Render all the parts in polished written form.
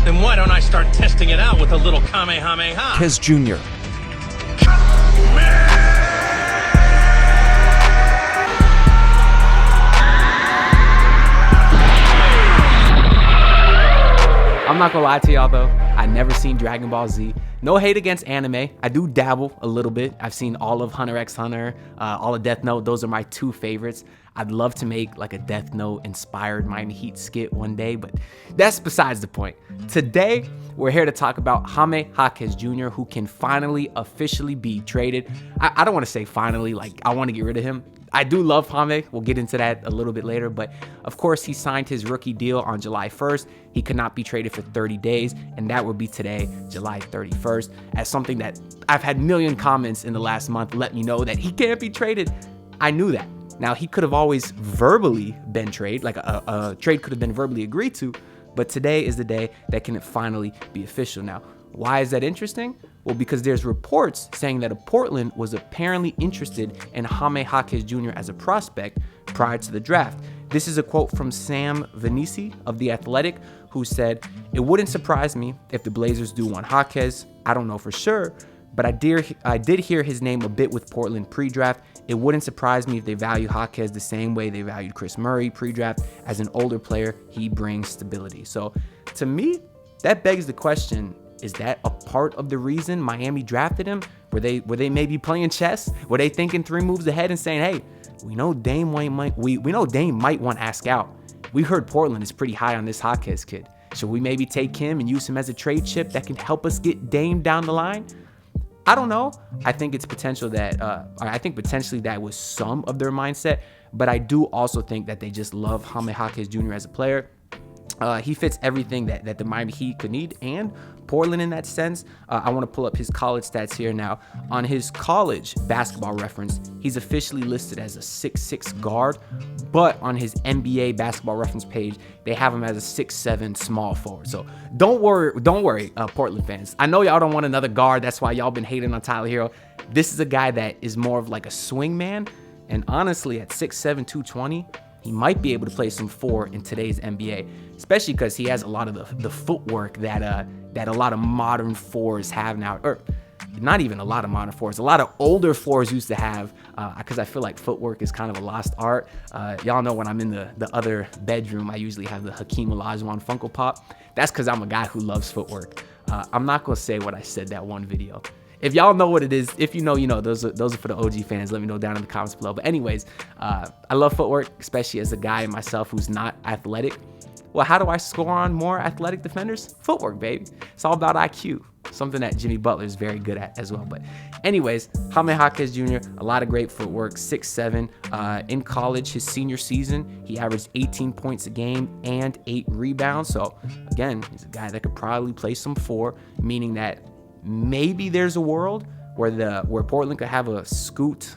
Then why don't I start testing it out with a little Kamehameha? Jaquez Jr. I'm not gonna lie to y'all though, I never seen Dragon Ball Z. No hate against anime. I do dabble a little bit. I've seen all of Hunter x Hunter, all of Death Note. Those are my two favorites. I'd love to make like a Death Note inspired Miami Heat skit one day, but that's besides the point. Today, we're here to talk about Jaime Jaquez Jr., who can finally officially be traded. I don't want to say finally, like I want to get rid of him. I do love Jaime. We'll get into that a little bit later, but of course he signed his rookie deal on July 1st. He could not be traded for 30 days, and that would be today, July 31st, as something that I've had million comments in the last month let me know that he can't be traded. I knew that. Now, he could have always verbally been traded, like a trade could have been verbally agreed to, but today is the day that can finally be official. Now, why is that interesting? Well, because there's reports saying that Portland was apparently interested in Jaime Jaquez Jr. as a prospect prior to the draft. This is a quote from Sam Vinici of The Athletic, who said, "It wouldn't surprise me if the Blazers do want Jaquez. I don't know for sure, but I did hear his name a bit with Portland pre-draft. It wouldn't surprise me if they value Jaquez the same way they valued Chris Murray pre-draft. As an older player, he brings stability." So to me, that begs the question, is that a part of the reason Miami drafted him? Were they maybe playing chess? Were they thinking 3 moves ahead and saying, hey, we know Dame might want to ask out. We heard Portland is pretty high on this Jaquez kid. Should we maybe take him and use him as a trade chip that can help us get Dame down the line? I don't know. I think it's potentially that was some of their mindset, but I do also think that they just love Jaime Jaquez Jr. as a player. He fits everything that the Miami Heat could need, and Portland in that sense. I want to pull up his college stats here now. On his college basketball reference, he's officially listed as a 6'6" guard, but on his NBA basketball reference page, they have him as a 6'7" small forward. So don't worry, Portland fans. I know y'all don't want another guard. That's why y'all been hating on Tyler Herro. This is a guy that is more of like a swing man, and honestly, at 6'7", 220, he might be able to play some 4 in today's NBA, especially because he has a lot of the footwork that a lot of modern 4s have now, or not even a lot of modern 4s, a lot of older 4s used to have, because I feel like footwork is kind of a lost art. Y'all know when I'm in the other bedroom, I usually have the Hakeem Olajuwon Funko Pop. That's because I'm a guy who loves footwork. I'm not going to say what I said that one video. If y'all know what it is, if you know, you know. Those are for the OG fans. Let me know down in the comments below. But anyways, I love footwork, especially as a guy myself who's not athletic. Well, how do I score on more athletic defenders? Footwork, baby. It's all about IQ, something that Jimmy Butler is very good at as well. But anyways, Jaime Jaquez Jr., a lot of great footwork, 6'7". In college, his senior season, he averaged 18 points a game and 8 rebounds. So again, he's a guy that could probably play some 4, meaning that maybe there's a world where Portland could have a Scoot,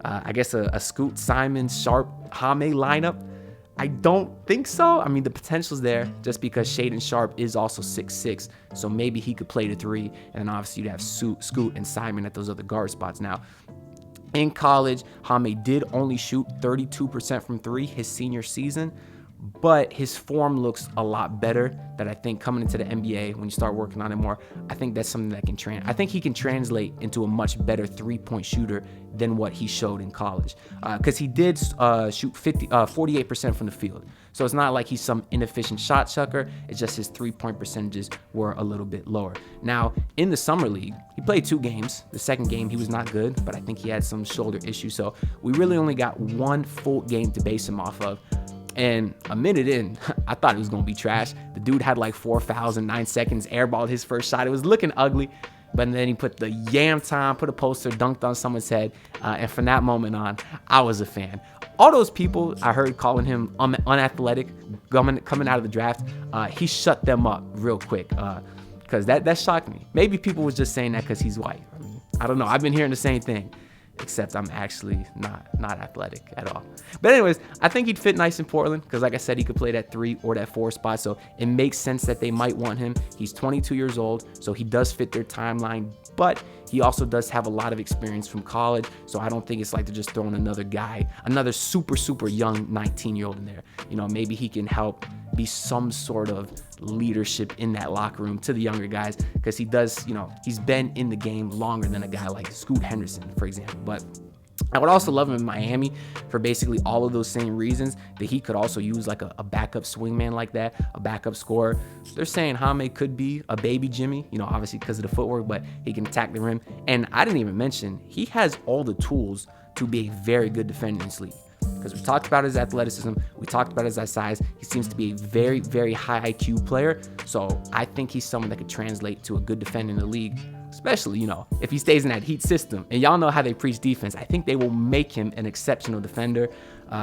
a Scoot, Simon, Sharp, Jaime lineup. I don't think so. I mean, the potential's there just because Shaedon Sharp is also 6'6", so maybe he could play the 3, and then obviously you'd have Scoot and Simon at those other guard spots. Now, in college, Jaime did only shoot 32% from 3 his senior season, but his form looks a lot better. That I think coming into the NBA, when you start working on it more, I think that's something that can I think he can translate into a much better 3-point shooter than what he showed in college, because he did shoot 48% from the field. So it's not like he's some inefficient shot chucker. It's just his 3-point percentages were a little bit lower. Now, in the summer league, he played 2 games. The second game, he was not good, but I think he had some shoulder issues. So we really only got 1 full game to base him off of. And a minute in, I thought it was going to be trash. The dude had like 4 fouls in 9 seconds, airballed his first shot. It was looking ugly. But then he put the yam time, put a poster, dunked on someone's head. And from that moment on, I was a fan. All those people I heard calling him unathletic coming out of the draft, he shut them up real quick. Because that shocked me. Maybe people was just saying that because he's white. I mean, I don't know. I've been hearing the same thing. Except I'm actually not athletic at all. But anyways, I think he'd fit nice in Portland because, like I said, he could play that 3 or that 4 spot. So it makes sense that they might want him. He's 22 years old, so he does fit their timeline. But he also does have a lot of experience from college. So I don't think it's like they're just throwing another guy, another super young 19-year-old in there. You know, maybe he can help be some sort of leadership in that locker room to the younger guys, because he does, he's been in the game longer than a guy like Scoot Henderson, for example. But I would also love him in Miami for basically all of those same reasons. That he could also use like a backup swingman like that, a backup scorer. They're saying Jaime could be a baby Jimmy, obviously because of the footwork, but he can attack the rim. And I didn't even mention, he has all the tools to be a very good defender in this league. Because we talked about his athleticism, we talked about his size. He seems to be a very, very high IQ player. So I think he's someone that could translate to a good defender in the league, especially, if he stays in that Heat system. And y'all know how they preach defense. I think they will make him an exceptional defender,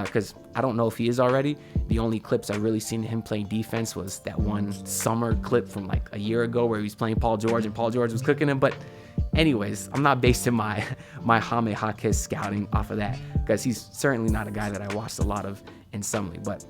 because I don't know if he is already. The only clips I really seen him playing defense was that one summer clip from like a year ago where he was playing Paul George and Paul George was cooking him. But anyways, I'm not basing my Jaime Jaquez scouting off of that, because he's certainly not a guy that I watched a lot of in summer league. But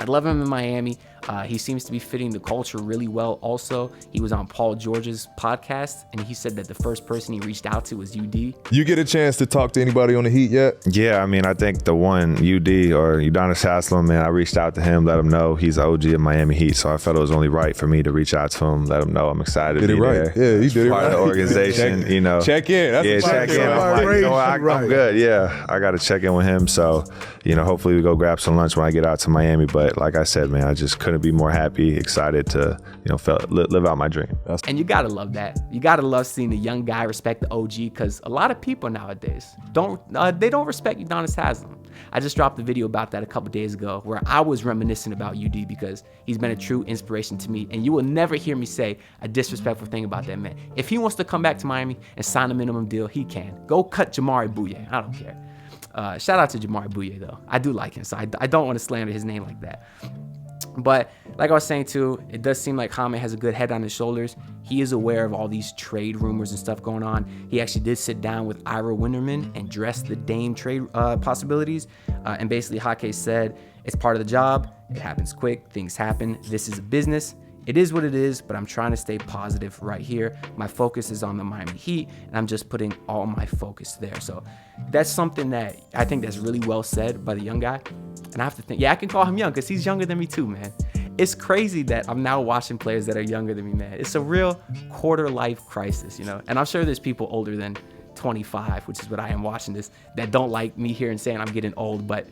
I'd love him in Miami. He seems to be fitting the culture really well. Also, he was on Paul George's podcast, and he said that the first person he reached out to was UD. You get a chance to talk to anybody on the Heat yet? Yeah, I think the one, UD or Udonis Haslem, man, I reached out to him, let him know he's the OG of Miami Heat, so I felt it was only right for me to reach out to him, let him know I'm excited to be there. Yeah, he did it right. Part of the organization, Check in. That's check in. I'm like, I'm good. Yeah, I got to check in with him, so, hopefully we go grab some lunch when I get out to Miami. But like I said, man, I just couldn't be more happy, excited to, live out my dream. And you gotta love that. You gotta love seeing the young guy respect the OG, because a lot of people nowadays don't respect Udonis Haslem. I just dropped a video about that a couple days ago where I was reminiscing about UD, because he's been a true inspiration to me, and you will never hear me say a disrespectful thing about that man. If he wants to come back to Miami and sign a minimum deal, he can. Go cut Jamari Bouye. I don't care. Shout out to Jamari Bouye, though. I do like him, so I don't want to slander his name like that. But like I was saying too, it does seem like Jaime has a good head on his shoulders. He is aware of all these trade rumors and stuff going on. He actually did sit down with Ira Winderman and address the Dame trade possibilities. And basically Jaquez said, it's part of the job. It happens quick. Things happen. This is a business. It is what it is, but I'm trying to stay positive right here. My focus is on the Miami Heat, and I'm just putting all my focus there. So that's something that I think that's really well said by the young guy. And I have to think, yeah, I can call him young because he's younger than me too, man. It's crazy that I'm now watching players that are younger than me, man. It's a real quarter life crisis, And I'm sure there's people older than 25, which is what I am watching this, that don't like me here and saying I'm getting old. But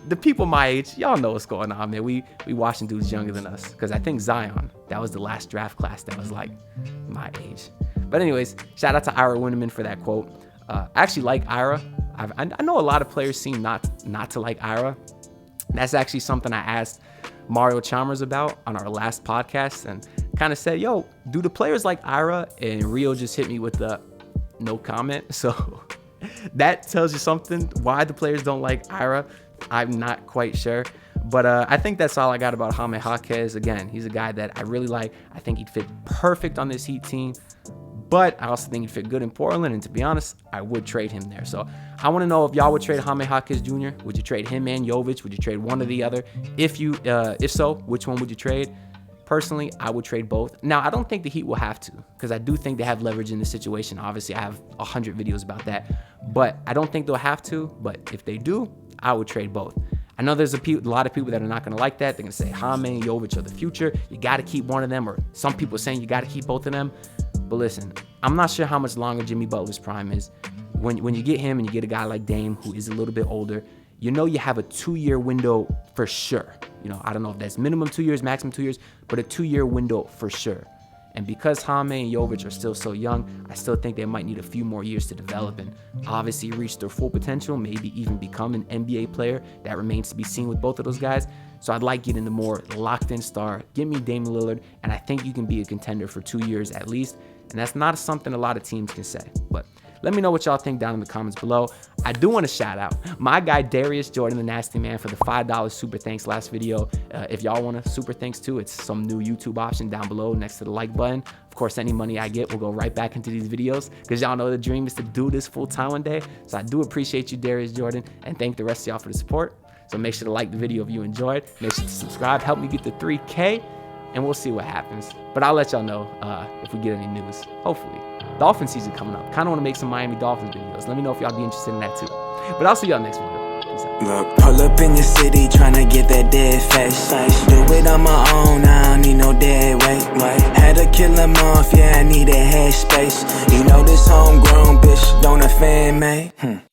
the people my age, y'all know what's going on, man. We watching dudes younger than us, because I think Zion, that was the last draft class that was like my age. But anyways, shout out to Ira Winderman for that quote. I actually like Ira. I know a lot of players seem not to like Ira. That's actually something I asked Mario Chalmers about on our last podcast, and kind of said, yo, do the players like Ira? And Rio just hit me with the no comment. So that tells you something, why the players don't like Ira. I'm not quite sure. But I think that's all I got about Jaime Jaquez. Again, he's a guy that I really like. I think he'd fit perfect on this Heat team. But I also think he'd fit good in Portland. And to be honest, I would trade him there. So I want to know if y'all would trade Jaime Jaquez Jr. Would you trade him and Jovic? Would you trade one or the other? If so, which one would you trade? Personally, I would trade both. Now, I don't think the Heat will have to, because I do think they have leverage in this situation. Obviously, I have 100 videos about that. But I don't think they'll have to. But if they do, I would trade both. I know there's a lot of people that are not going to like that. They're going to say Jaime and Jovic are the future. You got to keep one of them. Or some people saying you got to keep both of them. But listen, I'm not sure how much longer Jimmy Butler's prime is. When you get him and you get a guy like Dame, who is a little bit older, you have a 2-year window for sure. I don't know if that's minimum 2 years, maximum 2 years, but a 2-year window for sure. And because Jaime and Jovic are still so young, I still think they might need a few more years to develop and obviously reach their full potential, maybe even become an NBA player. That remains to be seen with both of those guys. So I'd like getting the more locked-in star. Give me Damian Lillard, and I think you can be a contender for 2 years at least. And that's not something a lot of teams can say. But let me know what y'all think down in the comments below. I do want to shout out my guy Darius Jordan, the Nasty Man, for the $5 super thanks last video. If y'all want a super thanks too, it's some new YouTube option down below next to the like button. Of course, any money I get will go right back into these videos, because y'all know the dream is to do this full time one day. So I do appreciate you, Darius Jordan, and thank the rest of y'all for the support. So make sure to like the video if you enjoyed. Make sure to subscribe. Help me get to 3K. And we'll see what happens. But I'll let y'all know if we get any news. Hopefully. Dolphin season coming up. Kind of want to make some Miami Dolphins videos. Let me know if y'all be interested in that too. But I'll see y'all next video. Look, pull up in your city, tryna get that dead face. Do it on my own, I don't need no dead weight. Had to kill him off, yeah, I need a head space. You know this homegrown bitch, don't offend me.